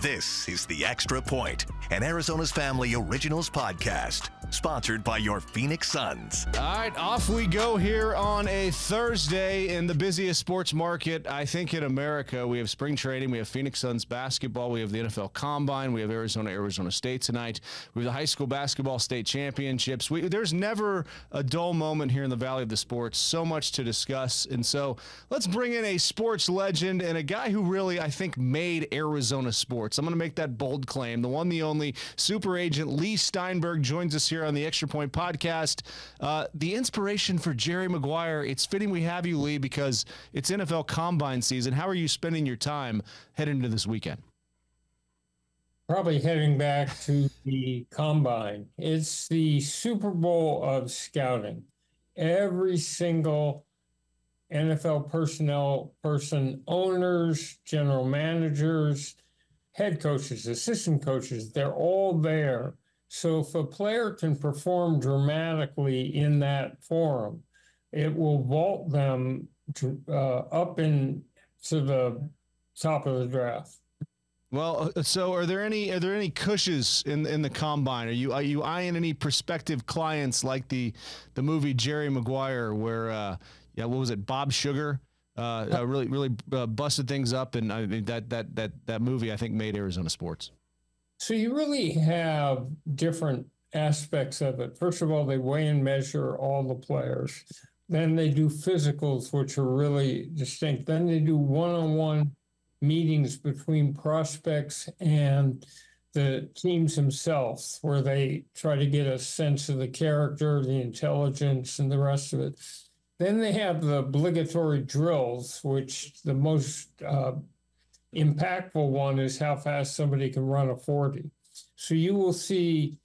This is The Extra Point, an Arizona's Family Originals podcast, sponsored by your Phoenix Suns. All right, off we go here on a Thursday in the busiest sports market, I think, in America. We have spring training, we have Phoenix Suns basketball, we have the NFL Combine, we have Arizona State tonight, we have the high school basketball state championships. There's never a dull moment here in the Valley of the Sports, so much to discuss. And so let's bring in a sports legend and a guy who really, I think, made Arizona sports. I'm going to make that bold claim. The one, the only super agent Leigh Steinberg joins us here on the Extra Point podcast. The inspiration for Jerry MaGuire. It's fitting we have you, Leigh, because it's NFL Combine season. How are you spending your time heading into this weekend? Probably heading back to the Combine. It's the Super Bowl of scouting. Every single NFL person, owners, general managers, head coaches, assistant coaches, they're all there. So if a player can perform dramatically in that forum, it will vault them up into the top of the draft. Well, so are there any cushions in the Combine? Are you eyeing any prospective clients like the movie Jerry MaGuire, where what was it, Bob Sugar really busted things up, and I mean that movie I think made Arizona sports. So you really have different aspects of it. First of all, they weigh and measure all the players. Then they do physicals, which are really distinct. Then they do one-on-one meetings between prospects and the teams themselves, where they try to get a sense of the character, the intelligence, and the rest of it. Then they have the obligatory drills, which the most impactful one is how fast somebody can run a 40. So you will see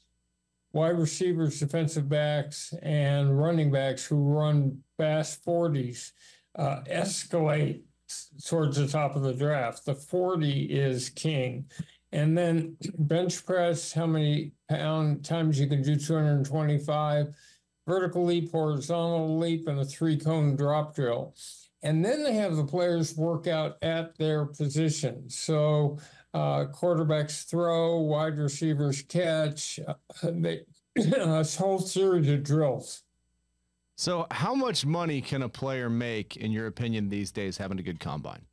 wide receivers, defensive backs, and running backs who run fast 40s escalate towards the top of the draft. The 40 is king. And then bench press, how many times you can do 225, vertical leap, horizontal leap, and a 3-cone drop drill. And then they have the players work out at their position. So quarterbacks throw, wide receivers catch, a whole series of drills. So how much money can a player make, in your opinion, these days having a good combine?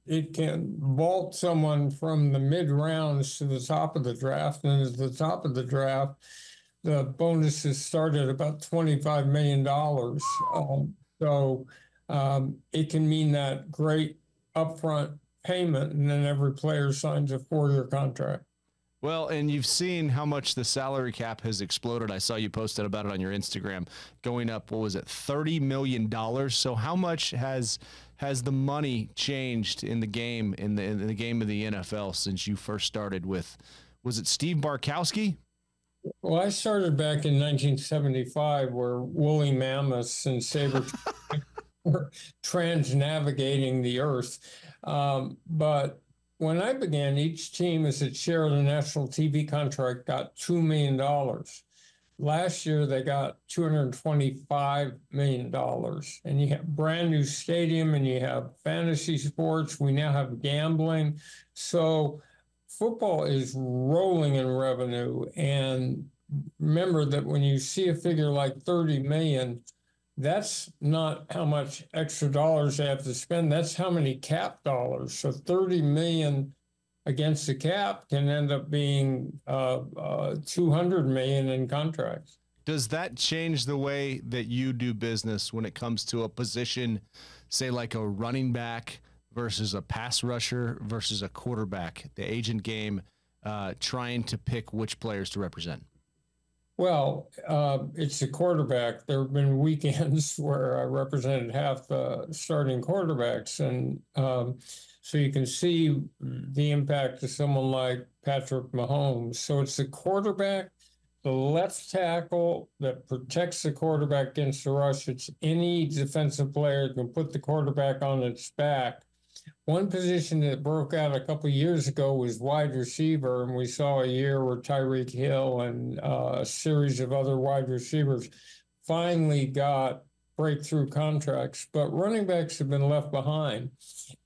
It can vault someone from the mid-rounds to the top of the draft. And at the top of the draft, the bonuses start at about $25 million. So it can mean that great upfront payment, and then every player signs a 4-year contract. Well, and you've seen how much the salary cap has exploded. I saw you posted about it on your Instagram, going up, what was it, $30 million? So how much has the money changed in the game, in the game of the NFL since you first started with, was it Steve Barkowski? Well, I started back in 1975, where woolly mammoths and saber were trans-navigating the earth. But when I began, each team, as its share of the national TV contract, got $2 million. Last year, they got $225 million. And you have brand new stadium, and you have fantasy sports. We now have gambling. So football is rolling in revenue. And remember that when you see a figure like 30 million, that's not how much extra dollars they have to spend. That's how many cap dollars. So 30 million against the cap can end up being 200 million in contracts. Does that change the way that you do business when it comes to a position, say like a running back versus a pass rusher versus a quarterback, the agent game, trying to pick which players to represent? Well, it's a quarterback. There have been weekends where I represented half the starting quarterbacks. And so you can see the impact of someone like Patrick Mahomes. So it's the quarterback, the left tackle that protects the quarterback against the rush. It's any defensive player that can put the quarterback on its back. One position that broke out a couple of years ago was wide receiver, and we saw a year where Tyreek Hill and a series of other wide receivers finally got breakthrough contracts, but running backs have been left behind.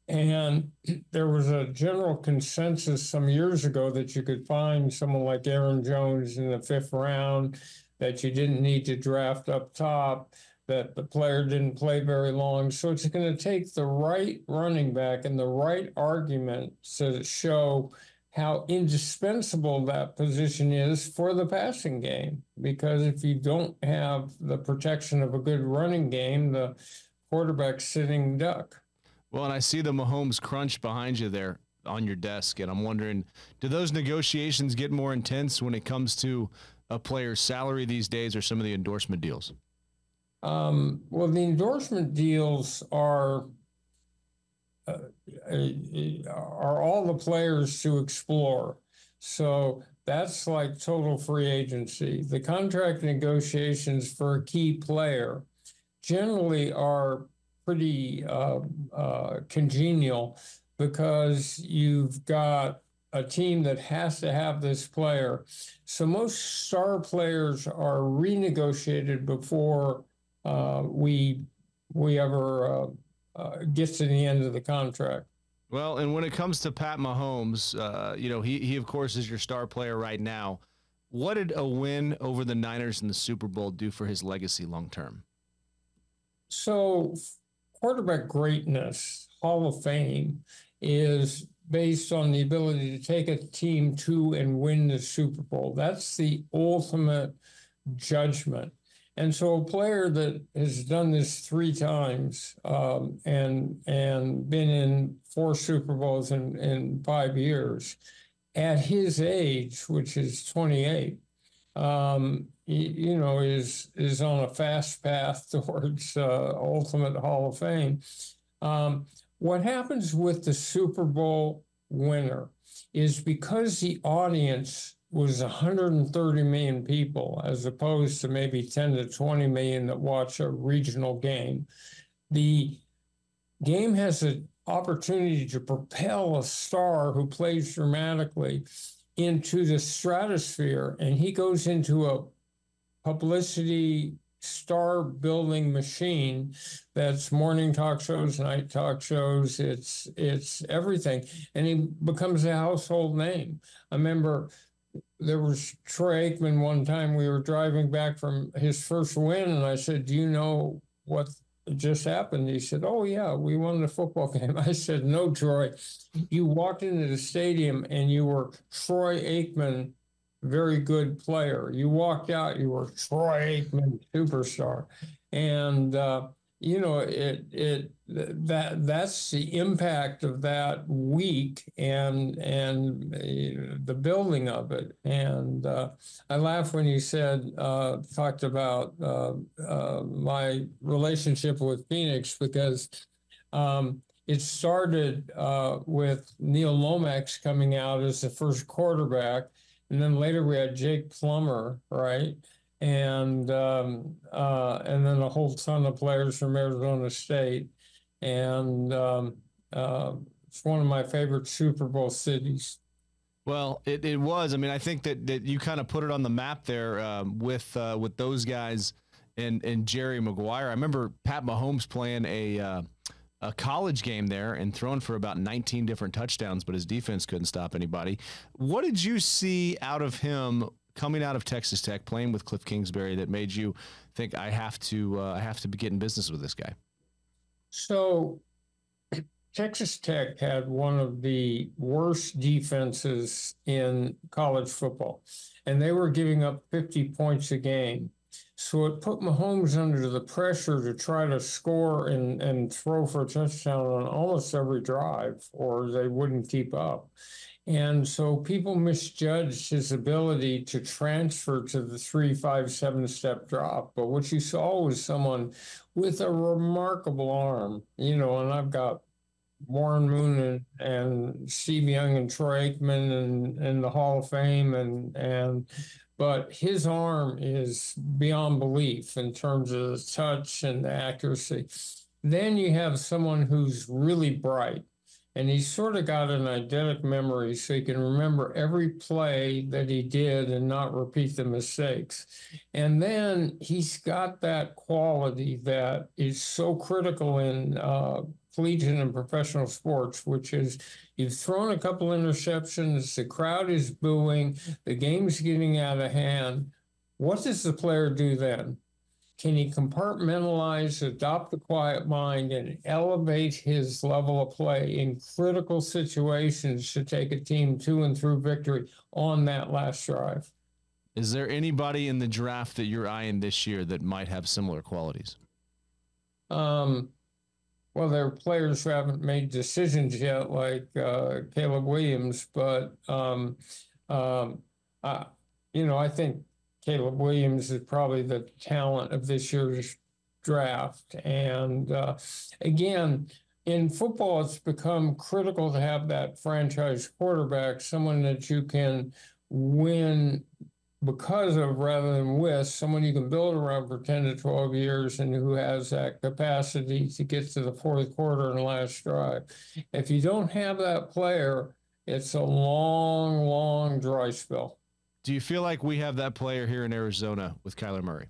And there was a general consensus some years ago that you could find someone like Aaron Jones in the 5th round, that you didn't need to draft up top, that the player didn't play very long. So it's going to take the right running back and the right argument to show how indispensable that position is for the passing game. Because if you don't have the protection of a good running game, the quarterback's sitting duck. Well, and I see the Mahomes crunch behind you there on your desk, and I'm wondering, do those negotiations get more intense when it comes to a player's salary these days, or some of the endorsement deals? Well, the endorsement deals are all the players to explore. So that's like total free agency. The contract negotiations for a key player generally are pretty congenial, because you've got a team that has to have this player. So most star players are renegotiated before we ever get to the end of the contract. Well, and when it comes to Pat Mahomes, he of course is your star player right now. What did a win over the Niners in the Super Bowl do for his legacy long term? So quarterback greatness, Hall of Fame, is based on the ability to take a team to and win the Super Bowl. That's the ultimate judgment. And so a player that has done this 3 times and been in 4 Super Bowls in 5 years, at his age, which is 28, is on a fast path towards ultimate Hall of Fame. What happens with the Super Bowl winner is, because the audience was 130 million people, as opposed to maybe 10 to 20 million that watch a regional game, the game has an opportunity to propel a star who plays dramatically into the stratosphere, and he goes into a publicity star building machine that's morning talk shows, night talk shows, it's everything, and he becomes a household name. I remember there was Troy Aikman one time. We were driving back from his first win, and I said, "Do you know what just happened?" He said, "Oh yeah, we won the football game." I said, "No, Troy, you walked into the stadium and you were Troy Aikman, very good player. You walked out, you were Troy Aikman, superstar." And that's the impact of that week and the building of it. And I laughed when you talked about my relationship with Phoenix, because it started with Neil Lomax coming out as the first quarterback, and then later we had Jake Plummer, right? And then a whole ton of players from Arizona State. And it's one of my favorite Super Bowl cities. Well, it was. I mean, I think that you kind of put it on the map there with those guys and Jerry MaGuire. I remember Pat Mahomes playing a college game there and throwing for about 19 different touchdowns, but his defense couldn't stop anybody. What did you see out of him coming out of Texas Tech, playing with Cliff Kingsbury, that made you think, I have to be getting business with this guy? So Texas Tech had one of the worst defenses in college football, and they were giving up 50 points a game. So it put Mahomes under the pressure to try to score and throw for a touchdown on almost every drive, or they wouldn't keep up. And so people misjudged his ability to transfer to the 3, 5, 7-step drop. But what you saw was someone with a remarkable arm, and I've got Warren Moon and Steve Young and Troy Aikman and the Hall of Fame, but his arm is beyond belief in terms of the touch and the accuracy. Then you have someone who's really bright, and he's sort of got an eidetic memory, so he can remember every play that he did and not repeat the mistakes. And then he's got that quality that is so critical in collegiate and professional sports, which is you've thrown a couple interceptions, the crowd is booing, the game's getting out of hand. What does the player do then? Can he compartmentalize, adopt a quiet mind, and elevate his level of play in critical situations to take a team to and through victory on that last drive? Is there anybody in the draft that you're eyeing this year that might have similar qualities? Well, there are players who haven't made decisions yet, like Caleb Williams, but I think Caleb Williams is probably the talent of this year's draft. And again, in football, it's become critical to have that franchise quarterback, someone that you can win because of rather than with, someone you can build around for 10 to 12 years and who has that capacity to get to the fourth quarter and last drive. If you don't have that player, it's a long, long dry spell. Do you feel like we have that player here in Arizona with Kyler Murray?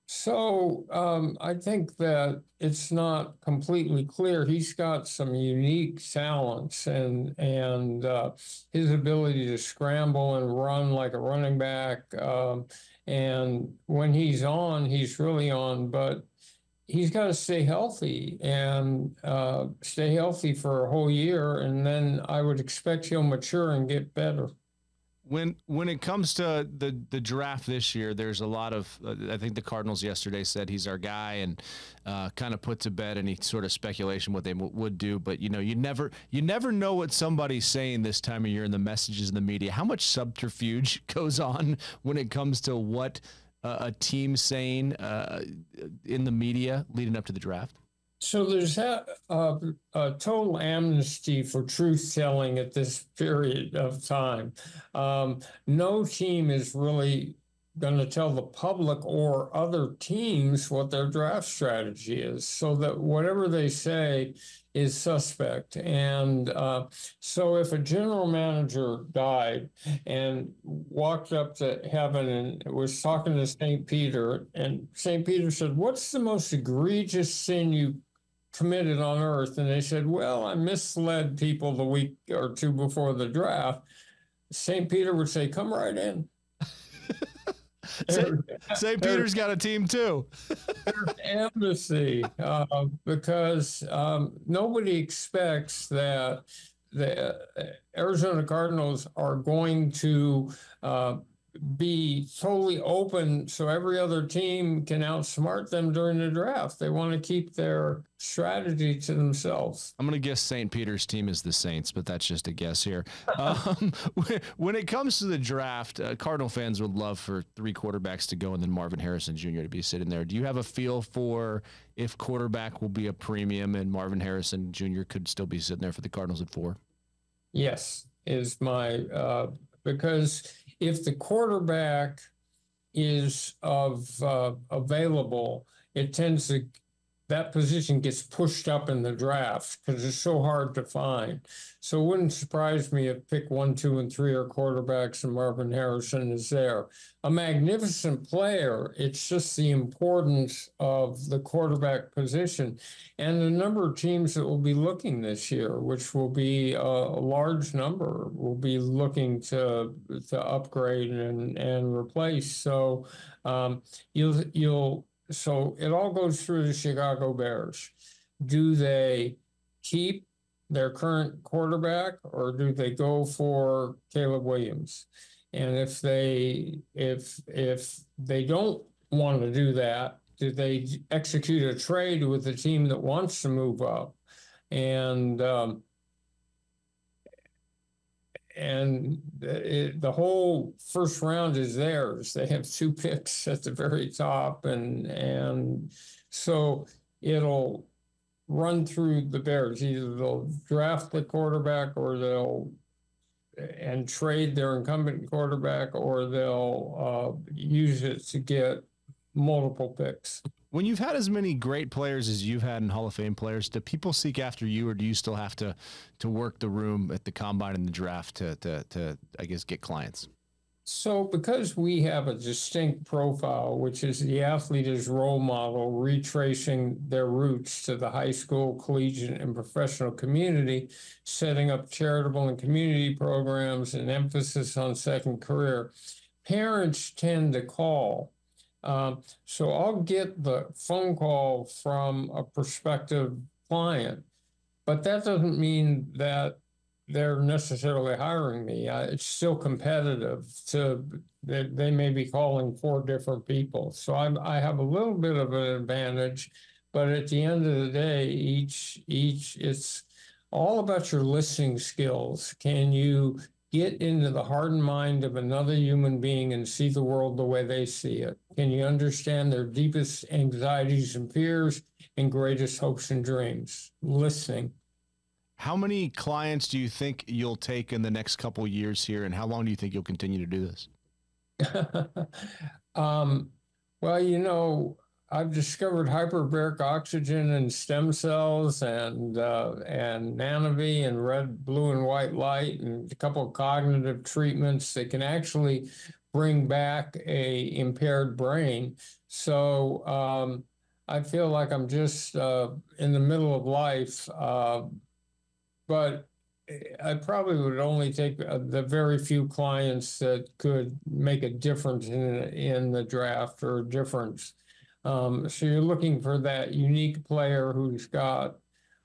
So I think that it's not completely clear. He's got some unique talents and his ability to scramble and run like a running back. And when he's on, he's really on. But he's got to stay healthy and stay healthy for a whole year. And then I would expect he'll mature and get better. When it comes to the draft this year, there's a lot of I think the Cardinals yesterday said he's our guy and kind of put to bed any sort of speculation what they would do. But you never know what somebody's saying this time of year in the messages in the media. How much subterfuge goes on when it comes to what a team's saying in the media leading up to the draft? So there's a total amnesty for truth-telling at this period of time. No team is really going to tell the public or other teams what their draft strategy is, so that whatever they say is suspect. And so if a general manager died and walked up to heaven and was talking to St. Peter, and St. Peter said, "What's the most egregious sin you committed on earth?" And they said, "Well, I misled people the week or two before the draft." St. Peter would say, "Come right in." St. Peter's got a team too. There's amnesty because nobody expects that the Arizona Cardinals are going to be totally open so every other team can outsmart them during the draft. They want to keep their strategy to themselves. I'm going to guess St. Peter's team is the Saints, but that's just a guess here. When it comes to the draft, Cardinal fans would love for 3 quarterbacks to go and then Marvin Harrison Jr. to be sitting there. Do you have a feel for if quarterback will be a premium and Marvin Harrison Jr. could still be sitting there for the Cardinals at 4? Yes, is my because if the quarterback is available, it tends to that position gets pushed up in the draft because it's so hard to find. So it wouldn't surprise me if pick 1, 2, and 3 are quarterbacks and Marvin Harrison is there. A magnificent player. It's just the importance of the quarterback position and the number of teams that will be looking this year, which will be a large number, will be looking to upgrade and replace. So So it all goes through the Chicago Bears. Do they keep their current quarterback or do they go for Caleb Williams? And if they don't want to do that, do they execute a trade with the team that wants to move up? And the whole first round is theirs. They have 2 picks at the very top, and so it'll run through the Bears. Either they'll draft the quarterback, or they'll trade their incumbent quarterback, or they'll use it to get multiple picks. When you've had as many great players as you've had and Hall of Fame players, do people seek after you, or do you still have to work the room at the combine and the draft to I guess get clients? So because we have a distinct profile, which is the athlete as role model, retracing their roots to the high school, collegiate, and professional community, setting up charitable and community programs, and emphasis on second career, parents tend to call. So I'll get the phone call from a prospective client, but that doesn't mean that they're necessarily hiring me. It's still competitive. They may be calling 4 different people. So I have a little bit of an advantage, but at the end of the day, each it's all about your listening skills. Can you get into the heart and mind of another human being and see the world the way they see it? Can you understand their deepest anxieties and fears and greatest hopes and dreams? Listening. How many clients do you think you'll take in the next couple of years here, and how long do you think you'll continue to do this? Well, I've discovered hyperbaric oxygen and stem cells and nanovi and red, blue, and white light and a couple of cognitive treatments that can actually bring back a impaired brain. So I feel like I'm just in the middle of life. But I probably would only take the very few clients that could make a difference in the draft or a difference. So you're looking for that unique player who's got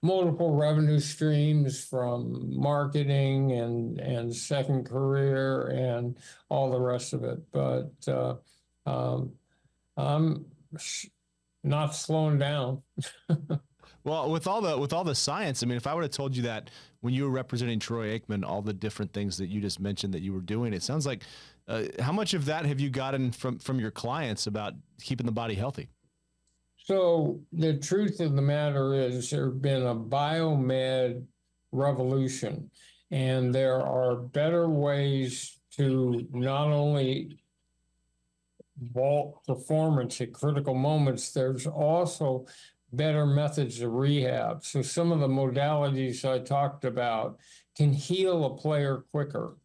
multiple revenue streams from marketing and second career and all the rest of it. But I'm not slowing down. Well, with all the science, I mean, if I would have told you that when you were representing Troy Aikman, all the different things that you just mentioned that you were doing, it sounds like how much of that have you gotten from your clients about keeping the body healthy? So the truth of the matter is there has been a biomed revolution, and there are better ways to not only vault performance at critical moments, there's also better methods of rehab. So some of the modalities I talked about can heal a player quicker.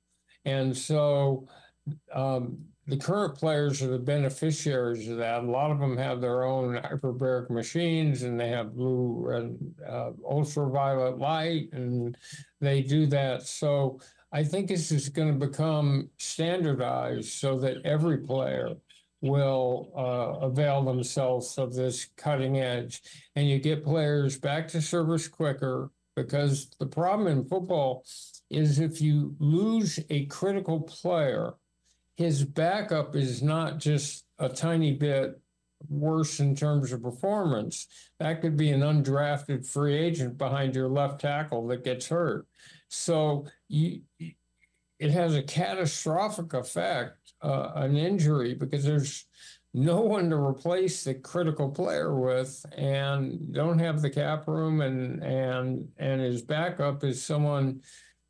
And so the current players are the beneficiaries of that. A lot of them have their own hyperbaric machines, and they have blue and ultraviolet light, and they do that. So I think this is going to become standardized so that every player will avail themselves of this cutting edge. And you get players back to service quicker, because the problem in football is if you lose a critical player, his backup is not just a tiny bit worse in terms of performance. That could be an undrafted free agent behind your left tackle that gets hurt. So it has a catastrophic effect, an injury, because there's no one to replace the critical player with, and don't have the cap room, and his backup is someone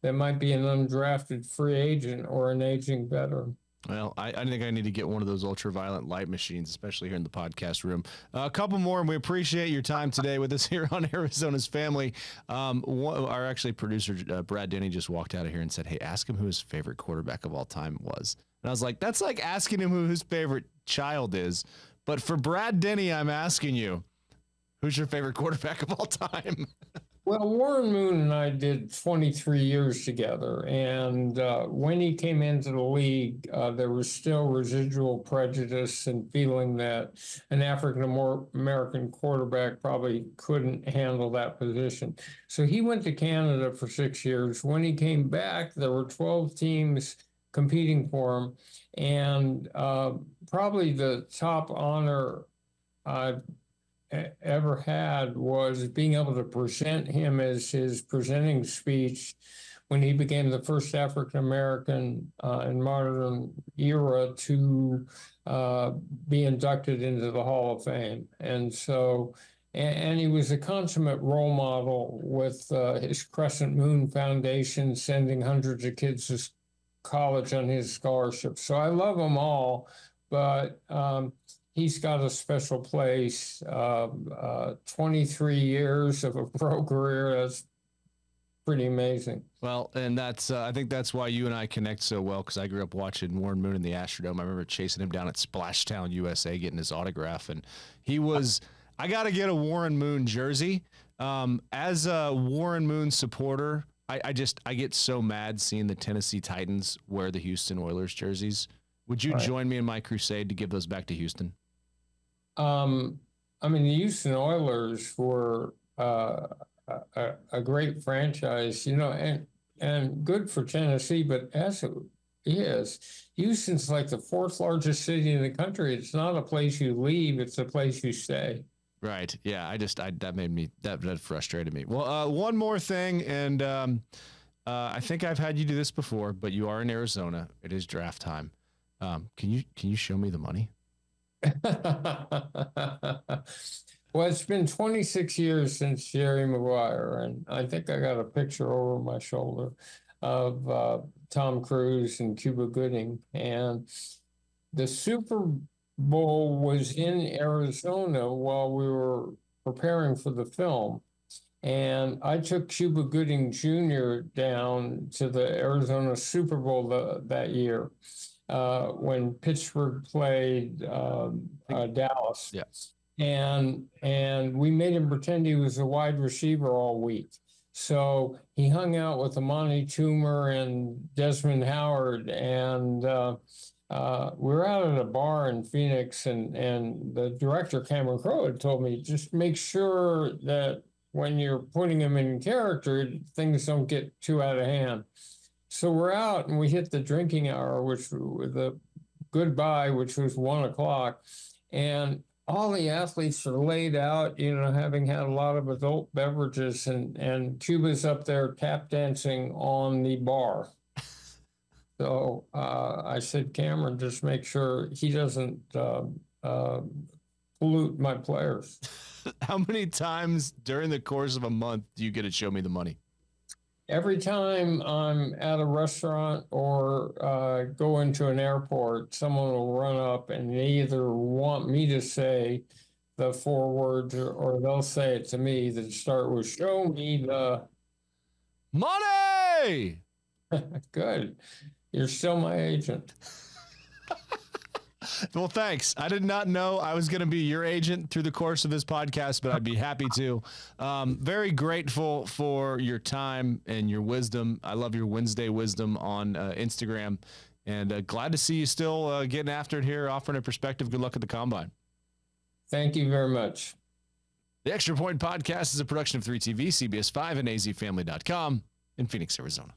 that might be an undrafted free agent or an aging veteran. Well, I think I need to get one of those ultraviolet light machines, especially here in the podcast room. A couple more, and we appreciate your time today with us here on Arizona's Family. Our actually producer, Brad Denny, just walked out of here and said, hey, ask him who his favorite quarterback of all time was. And I was like, that's like asking him who his favorite child is. But for Brad Denny, I'm asking you, who's your favorite quarterback of all time? Well, Warren Moon and I did 23 years together, and when he came into the league, there was still residual prejudice and feeling that an African-American quarterback probably couldn't handle that position. So he went to Canada for 6 years. When he came back, there were 12 teams competing for him, and probably the top honor I've ever had was being able to present him as his presenting speech when he became the first African-American in modern era to be inducted into the Hall of Fame. And so, and he was a consummate role model with his Crescent Moon Foundation, sending hundreds of kids to college on his scholarship. So I love them all, but he's got a special place. 23 years of a pro career. That's pretty amazing. Well, and that's I think that's why you and I connect so well, because I grew up watching Warren Moon in the Astrodome. I remember chasing him down at Splashtown, USA, getting his autograph, and he was. I got to get a Warren Moon jersey. As a Warren Moon supporter, I get so mad seeing the Tennessee Titans wear the Houston Oilers jerseys. Would you join me in my crusade to give those back to Houston? I mean, the Houston Oilers were a great franchise, you know, and good for Tennessee, but as it is, Houston's like the fourth largest city in the country. It's not a place you leave, it's a place you stay. Right. Yeah. That frustrated me. Well, one more thing. And I think I've had you do this before, but you are in Arizona. It is draft time. Can you show me the money? Well, it's been 26 years since Jerry MaGuire, and I think I got a picture over my shoulder of Tom Cruise and Cuba Gooding. And the Super Bowl was in Arizona while we were preparing for the film. And I took Cuba Gooding Jr. down to the Arizona Super Bowl that year when Pittsburgh played Dallas. Yes. And we made him pretend he was a wide receiver all week. So he hung out with Amani Toomer and Desmond Howard, and we were out at a bar in Phoenix, and the director, Cameron Crowe, had told me, just make sure that when you're putting him in character, things don't get too out of hand. So we're out, and we hit the drinking hour, which was the goodbye, which was 1 o'clock, and all the athletes are laid out, you know, having had a lot of adult beverages, and Cuba's up there tap dancing on the bar. So I said, Cameron, just make sure he doesn't pollute my players. How many times during the course of a month do you get to show me the money? Every time I'm at a restaurant or go into an airport, someone will run up and they either want me to say the 4 words or they'll say it to me that start with, show me the money. Good. You're still my agent. Well, thanks. I did not know I was going to be your agent through the course of this podcast, but I'd be happy to. Very grateful for your time and your wisdom. I love your Wednesday wisdom on Instagram, and glad to see you still getting after it here, offering a perspective. Good luck at the Combine. Thank you very much. The Extra Point Podcast is a production of 3TV, CBS 5, and azfamily.com in Phoenix, Arizona.